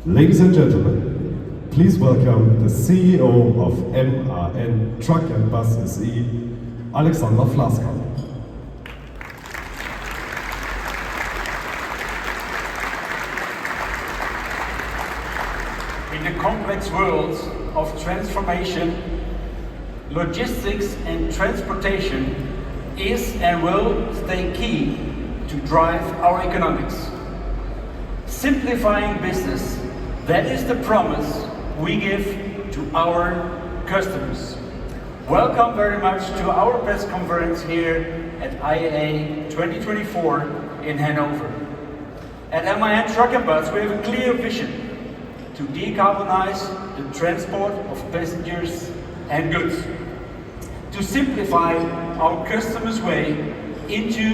Ladies and gentlemen, please welcome the CEO of MAN Truck and Bus SE, Alexander Vlaskamp. In the complex world of transformation, logistics and transportation is and will stay key to drive our economics. Simplifying business, that is the promise we give to our customers. Welcome very much to our press conference here at IAA 2024 in Hanover. At MAN Truck and Bus, we have a clear vision to decarbonize the transport of passengers and goods, to simplify our customers' way into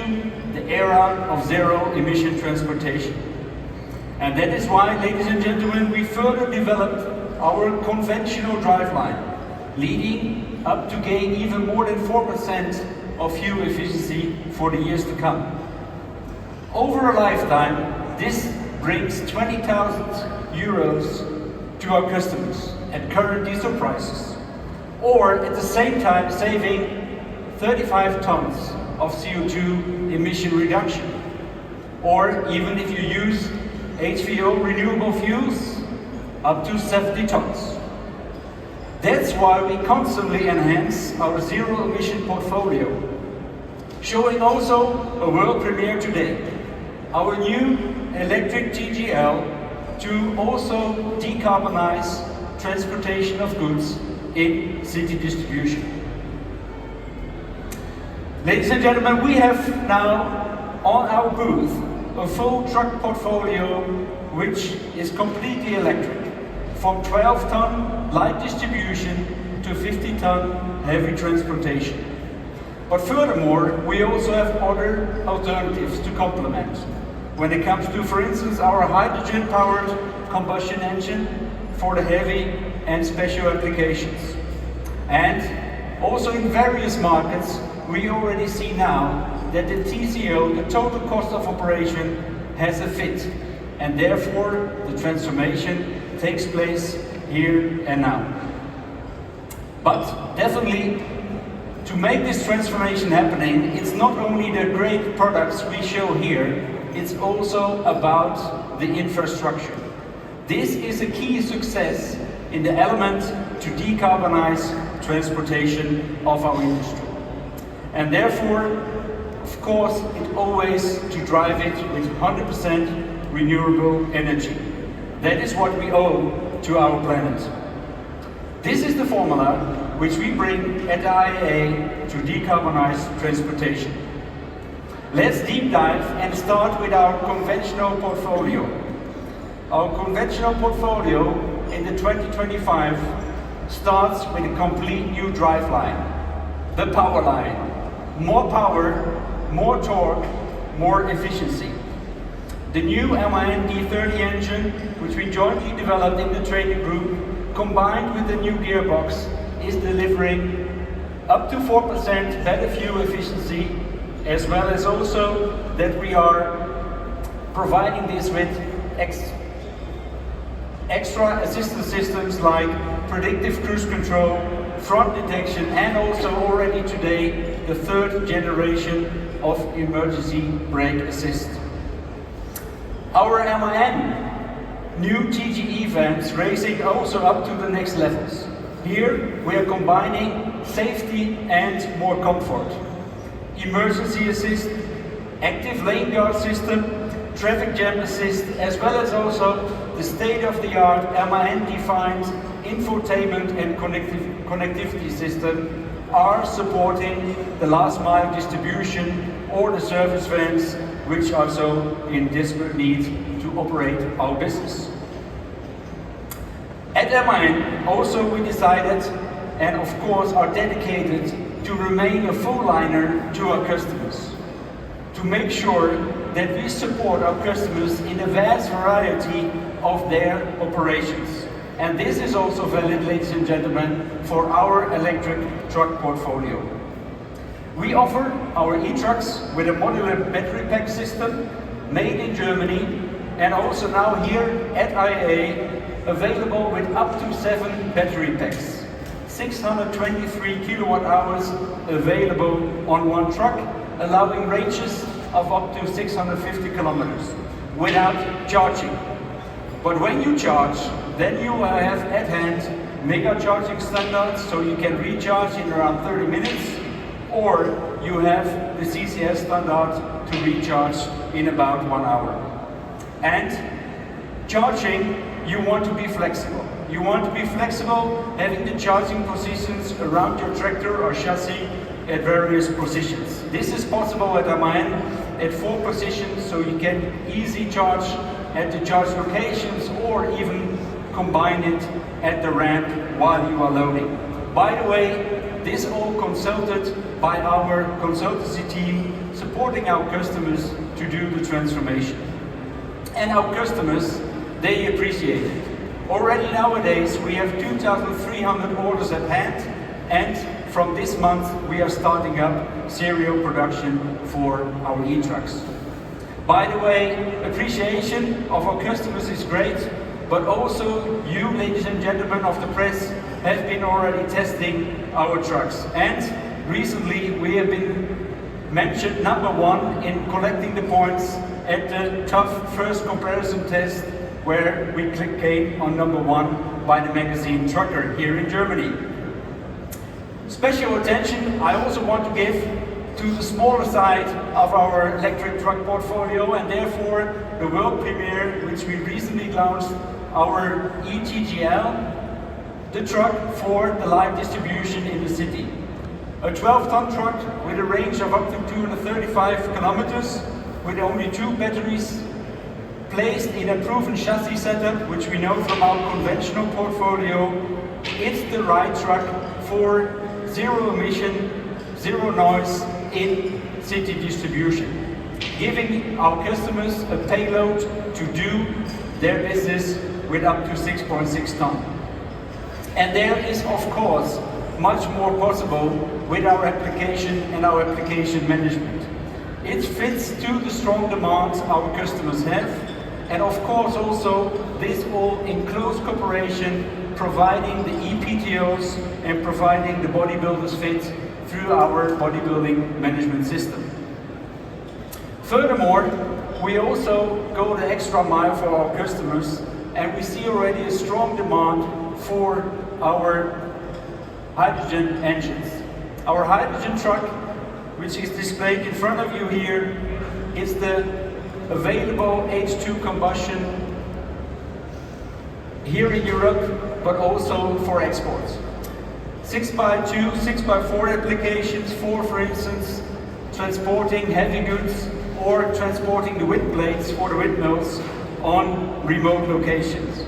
the era of zero-emission transportation. And that is why, ladies and gentlemen, we further developed our conventional driveline, leading up to gain even more than 4% of fuel efficiency for the years to come. Over a lifetime, this brings 20,000 euros to our customers at current diesel prices, or at the same time saving 35 tons of CO2 emission reduction, or even if you use HVO renewable fuels, up to 70 tons. That's why we constantly enhance our zero-emission portfolio, showing also a world premiere today, our new electric TGL to also decarbonize transportation of goods in city distribution. Ladies and gentlemen, we have now on our booth a full truck portfolio which is completely electric, from 12-ton light distribution to 50-ton heavy transportation. But furthermore, we also have other alternatives to complement when it comes to, for instance, our hydrogen-powered combustion engine for the heavy and special applications. And also in various markets, we already see now that the TCO, the total cost of operation, has a fit, and therefore the transformation takes place here and now. But definitely, to make this transformation happening, it's not only the great products we show here, it's also about the infrastructure. This is a key success in the element to decarbonize transportation of our industry. And therefore, of course, it always to drive it with 100% renewable energy. That is what we owe to our planet. This is the formula which we bring at the IAA to decarbonize transportation. Let's deep dive and start with our conventional portfolio. Our conventional portfolio in the 2025 starts with a complete new driveline, the power line. More power, more torque, more efficiency. The new MAN D30 engine, which we jointly developed in the training group, combined with the new gearbox, is delivering up to 4% better fuel efficiency, as well as also that we are providing this with extra assistance systems like predictive cruise control, front detection, and also already today the third generation of emergency brake assist. Our MAN new TGE vans racing also up to the next levels. Here we are combining safety and more comfort. Emergency assist, active lane guard system, traffic jam assist, as well as also the state-of-the-art MAN-defined infotainment and connectivity system are supporting the last mile distribution or the service vans which are so in desperate need to operate our business. At MAN also we decided and of course are dedicated to remain a full liner to our customers, to make sure that we support our customers in a vast variety of their operations. And this is also valid, ladies and gentlemen, for our electric truck portfolio. We offer our e-trucks with a modular battery pack system made in Germany and also now here at IAA, available with up to 7 battery packs. 623 kilowatt hours available on one truck, allowing ranges of up to 650 kilometers without charging. But when you charge, then you have at hand mega charging standards, so you can recharge in around 30 minutes, or you have the CCS standard to recharge in about 1 hour. And charging, you want to be flexible. You want to be flexible, having the charging positions around your tractor or chassis at various positions. This is possible at MAN at 4 positions, so you can easily charge at the charge locations or even combine it at the ramp while you are loading. By the way, this all consulted by our consultancy team supporting our customers to do the transformation. And our customers, they appreciate it. Already nowadays we have 2,300 orders at hand, and from this month we are starting up serial production for our e-trucks. By the way, appreciation of our customers is great, but also you, ladies and gentlemen of the press, have been already testing our trucks. And recently we have been mentioned #1 in collecting the points at the tough first comparison test, where we came on #1 by the magazine Trucker here in Germany. Special attention I also want to give to the smaller side of our electric truck portfolio, and therefore the world premiere, which we recently launched, our ETGL, the truck for the light distribution in the city. A 12-ton truck with a range of up to 235 kilometers, with only 2 batteries, placed in a proven chassis setup, which we know from our conventional portfolio. It's the right truck for zero emission, zero noise in city distribution, giving our customers a payload to do their business with up to 6.6 ton. And there is, of course, much more possible with our application and our application management. It fits to the strong demands our customers have, and of course also this all in close cooperation, providing the ePTOs and providing the bodybuilders fit through our bodybuilding management system. Furthermore, we also go the extra mile for our customers, and we see already a strong demand for our hydrogen engines. Our hydrogen truck, which is displayed in front of you here, is the available H2 combustion here in Europe, but also for exports. 6x2, 6x4 applications for instance, transporting heavy goods or transporting the wind blades for the windmills on remote locations.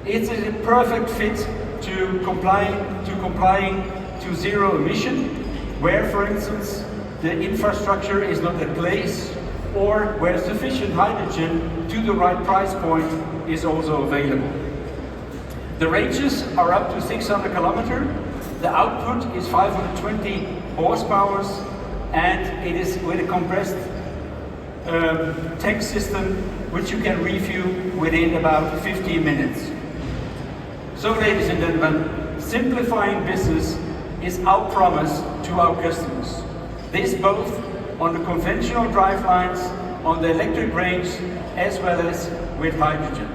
It's a perfect fit to complying to zero emission, where, for instance, the infrastructure is not in place, or where sufficient hydrogen to the right price point is also available. The ranges are up to 600 kilometers, the output is 520 horsepower, and it is with a compressed tank system, which you can refuel within about 15 minutes. So, ladies and gentlemen, simplifying business is our promise to our customers. This both on the conventional drivelines, on the electric range, as well as with hydrogen.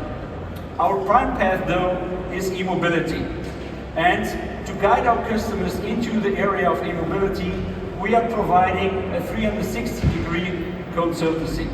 Our prime path, though, is e-mobility. And to guide our customers into the area of e-mobility, we are providing a 360-degree consultancy.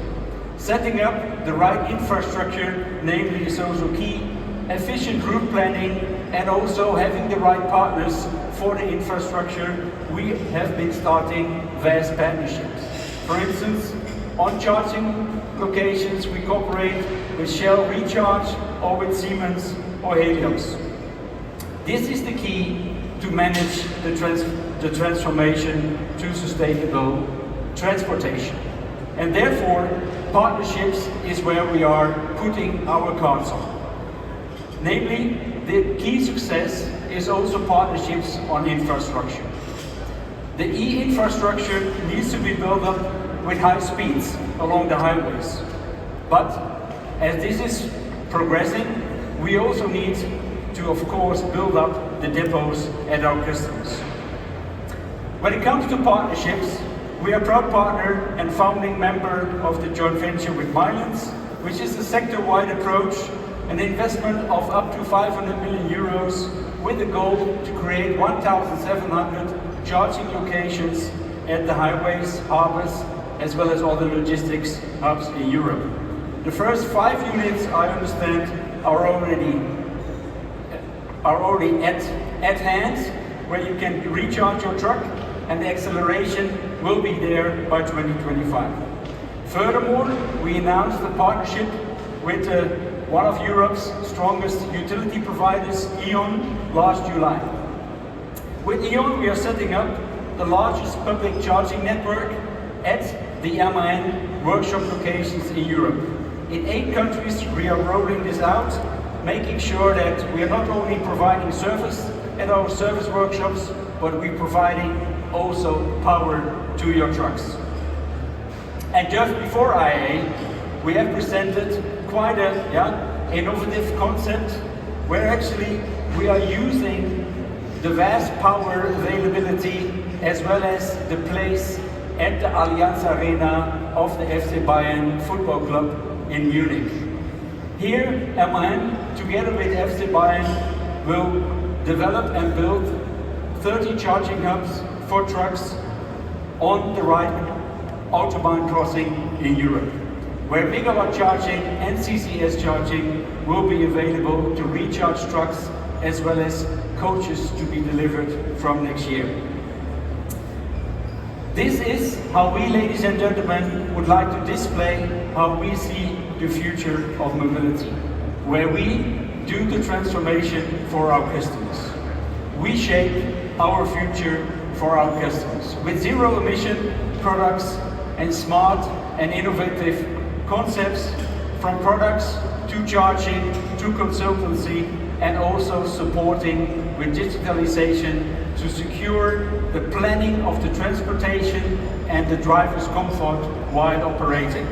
Setting up the right infrastructure, namely is also key, efficient route planning, and also having the right partners for the infrastructure. We have been starting vast partnerships. For instance, on charging locations, we cooperate with Shell Recharge or with Siemens or Helios. This is the key to manage the transformation to sustainable transportation. And therefore, partnerships is where we are putting our cards on. Namely, the key success is also partnerships on infrastructure. The e-infrastructure needs to be built up with high speeds along the highways. But as this is progressing, we also need to, of course, build up the depots at our customers. When it comes to partnerships, we are a proud partner and founding member of the joint venture with Mylands, which is a sector-wide approach, an investment of up to 500 million euros with the goal to create 1,700 charging locations at the highways, harbors, as well as other logistics hubs in Europe. The first 5 units, I understand, are already at hand, where you can recharge your truck, and the acceleration will be there by 2025. Furthermore, we announced a partnership with one of Europe's strongest utility providers, E.ON, last July. With E.ON, we are setting up the largest public charging network at the MAN workshop locations in Europe. In 8 countries, we are rolling this out, making sure that we are not only providing service at our service workshops, but we're providing also power to your trucks. And just before IAA, we have presented quite a innovative concept where actually we are using the vast power availability as well as the place at the Allianz Arena of the FC Bayern Football Club in Munich. Here, MAN, together with FC Bayern, will develop and build 30 charging hubs for trucks on the right Autobahn crossing in Europe, where megawatt charging and CCS charging will be available to recharge trucks as well as coaches to be delivered from next year. This is how we, ladies and gentlemen, would like to display how we see the future of mobility, where we do the transformation for our customers. We shape our future for our customers with zero-emission products and smart and innovative concepts, from products to charging to consultancy, and also supporting with digitalization to secure the planning of the transportation and the driver's comfort while operating.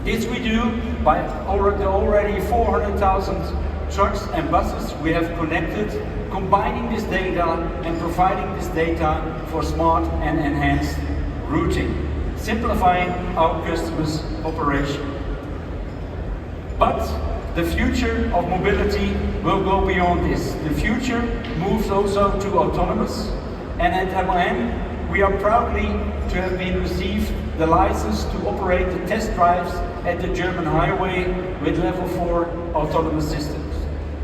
This we do by the already 400,000 trucks and buses we have connected, combining this data and providing this data for smart and enhanced routing, simplifying our customers' operation. But the future of mobility will go beyond this. The future moves also to autonomous, and at MAN we are proudly to have been received the license to operate the test drives at the German highway with level 4 autonomous systems.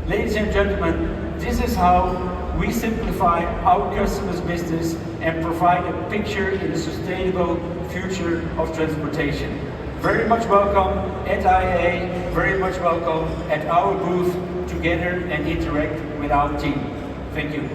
Ladies and gentlemen, this is how we simplify our customers' business and provide a picture in the sustainable future of transportation. Very much welcome at IAA, very much welcome at our booth together and interact with our team. Thank you.